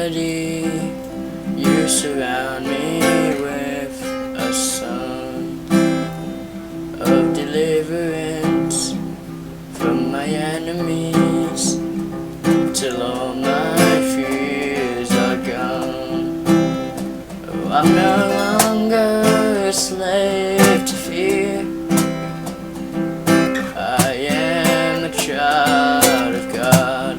melody. You surround me with a song of deliverance from my enemies, till all my fears are gone. Oh, I'm no longer a slave to fear. I am a child of God.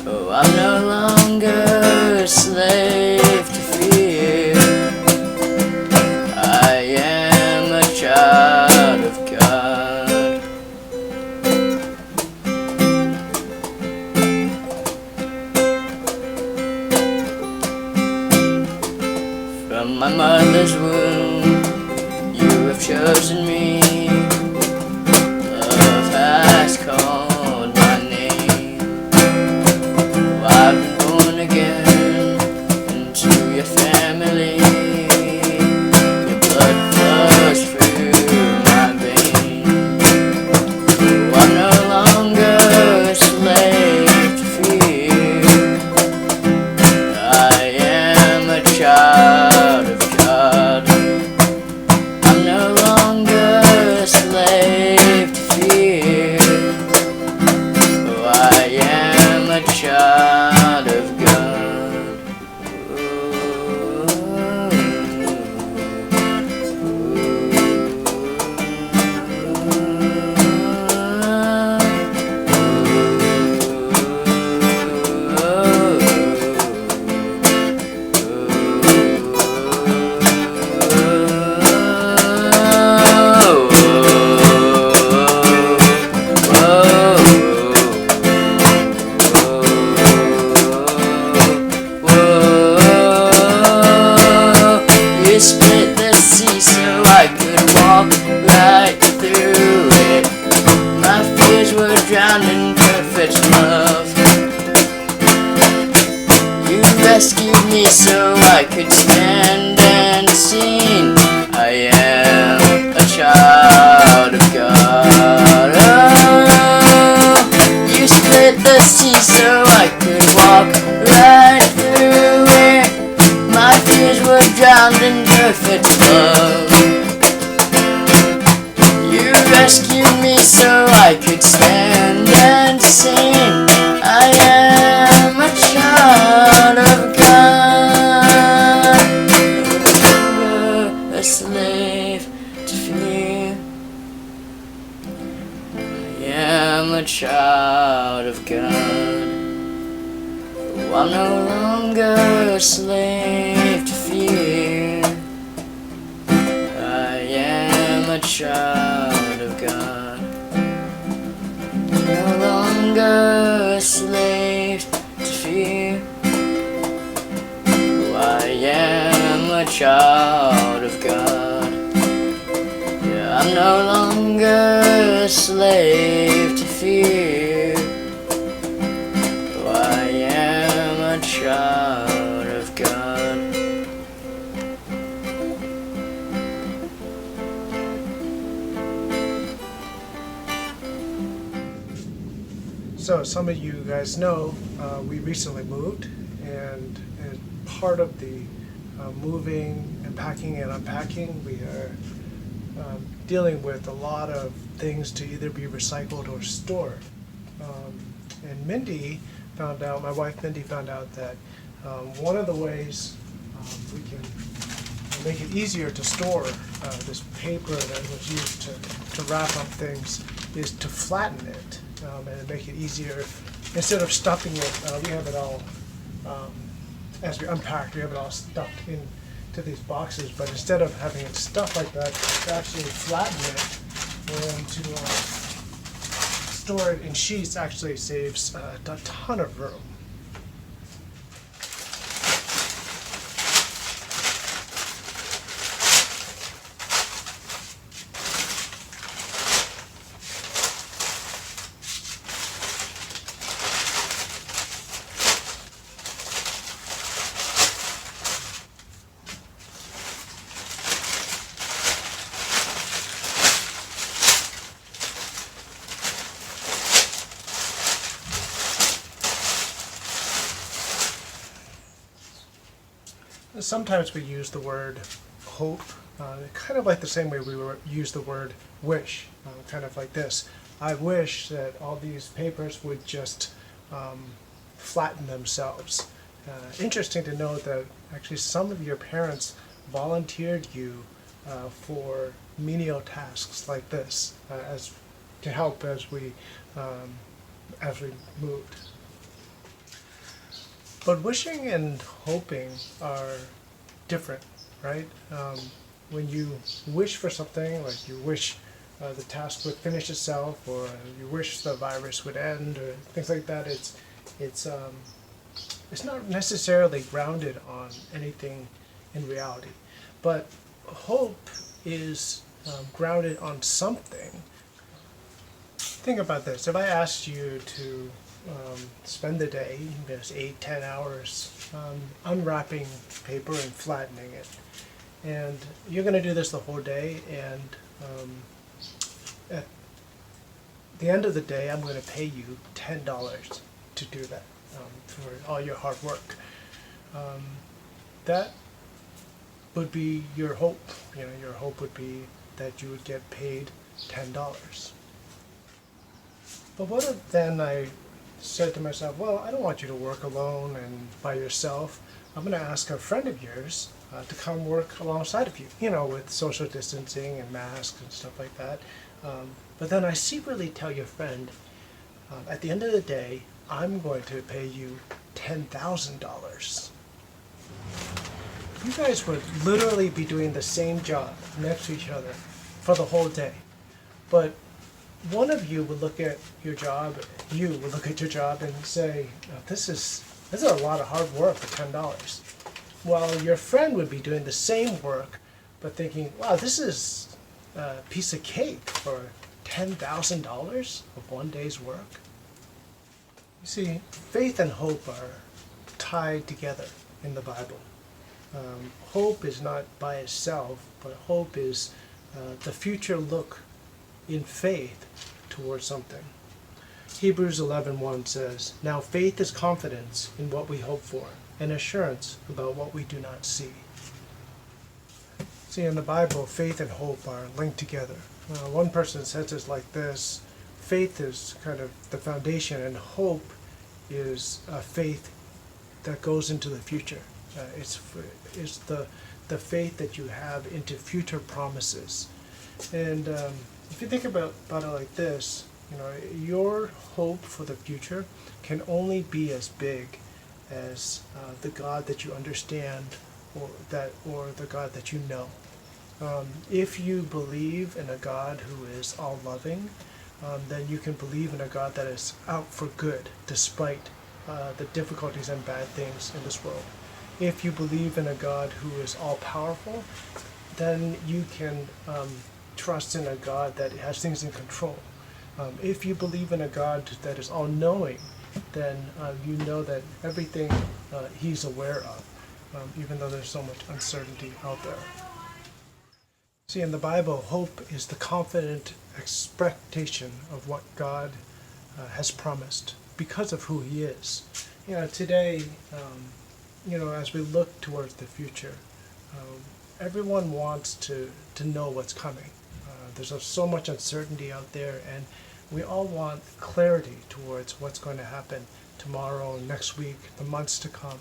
Oh, I'm no longer a slave to fear. I am a child of God. From my mother's womb, you have chosen me. Love has called my name. Oh, I've been born again into your family. Your blood flows through my veins. Oh, I'm no longer a slave to fear. I am a child of God. I'm no longer a slave to fear. Oh, I am a child of God. You split the sea so I could walk right through it. My fears were drowned in perfect love. You rescued me so I could stand and sing. I am a child of God. Oh, you split the sea so I could walk right through it. My fears were drowned in perfect love. You rescued me so I could stand and sing. I am a child of God. No longer a slave to fear. I am a child of God. Oh, I'm no longer a slave to fear. I am a child of God. No longer a slave to fear. Oh, I am a child of God. Yeah, I'm no longer a slave to fear. Oh, I am a child of God. So some of you guys know we recently moved, and as part of the moving and packing and unpacking, we are dealing with a lot of things to either be recycled or stored. And Mindy found out, my wife Mindy found out that one of the ways we can make it easier to store this paper that was used to wrap up things is to flatten it and make it easier. Instead of stuffing it, we have it all, as we unpack, we have it all stuffed into these boxes, but instead of having it stuffed like that, to actually flatten it and to store it in sheets actually saves a ton of room. sometimes we use the word hope, kind of like the same way we use the word wish, kind of like this. I wish that all these papers would just flatten themselves. Interesting to note that actually some of your parents volunteered you for menial tasks like this as to help as we moved. But wishing and hoping are different, right? When you wish for something, like you wish the task would finish itself, or you wish the virus would end, or things like that, it's not necessarily grounded on anything in reality. But hope is grounded on something. Think about this. If I asked you to spend the day, 8-10 hours, unwrapping paper and flattening it, and you're going to do this the whole day, and at the end of the day, I'm going to pay you $10 to do that for all your hard work. That would be your hope. Your hope would be that you would get paid $10. But what if then I said to myself, well, I don't want you to work alone and by yourself. I'm going to ask a friend of yours to come work alongside of you, with social distancing and masks and stuff like that. But then I secretly tell your friend, at the end of the day, I'm going to pay you $10,000. You guys would literally be doing the same job next to each other for the whole day. But one of you would look at your job, and say, this is a lot of hard work for $10. While your friend would be doing the same work, but thinking, wow, this is a piece of cake for $10,000 of one day's work. You see, faith and hope are tied together in the Bible. Hope is not by itself, but hope is the future look in faith towards something. Hebrews 11:1 says, "Now faith is confidence in what we hope for, and assurance about what we do not see." See, in the Bible, faith and hope are linked together. One person says it like this: faith is kind of the foundation, and hope is a faith that goes into the future. It's the faith that you have into future promises. And if you think about it like this, your hope for the future can only be as big as the God that you understand, or the God that you know. If you believe in a God who is all-loving, then you can believe in a God that is out for good despite the difficulties and bad things in this world. If you believe in a God who is all-powerful, then you can trust in a God that has things in control. If you believe in a God that is all-knowing, then you know that everything He's aware of, even though there's so much uncertainty out there. See, in the Bible, hope is the confident expectation of what God has promised because of who He is. Today, as we look towards the future, everyone wants to know what's coming. There's so much uncertainty out there, and we all want clarity towards what's going to happen tomorrow, next week, the months to come.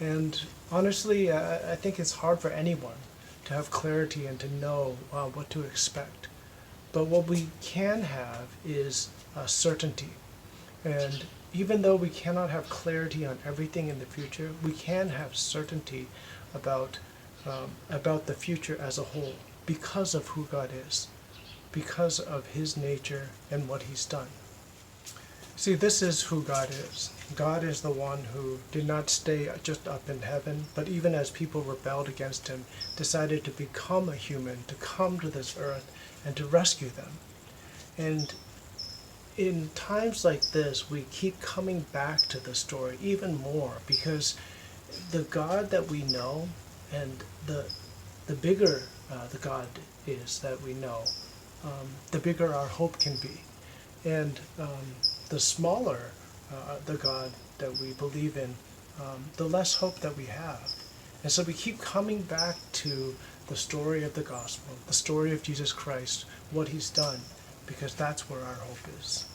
And honestly, I think it's hard for anyone to have clarity and to know what to expect. But what we can have is certainty. And even though we cannot have clarity on everything in the future, we can have certainty about the future as a whole because of who God is, because of His nature and what He's done. See, this is who God is. God is the one who did not stay just up in heaven, but even as people rebelled against Him, decided to become a human, to come to this earth and to rescue them. And in times like this, we keep coming back to the story even more, because the God that we know, and the bigger the God is that we know, the bigger our hope can be. And the smaller the God that we believe in, the less hope that we have. And so we keep coming back to the story of the gospel, the story of Jesus Christ, what he's done, because that's where our hope is.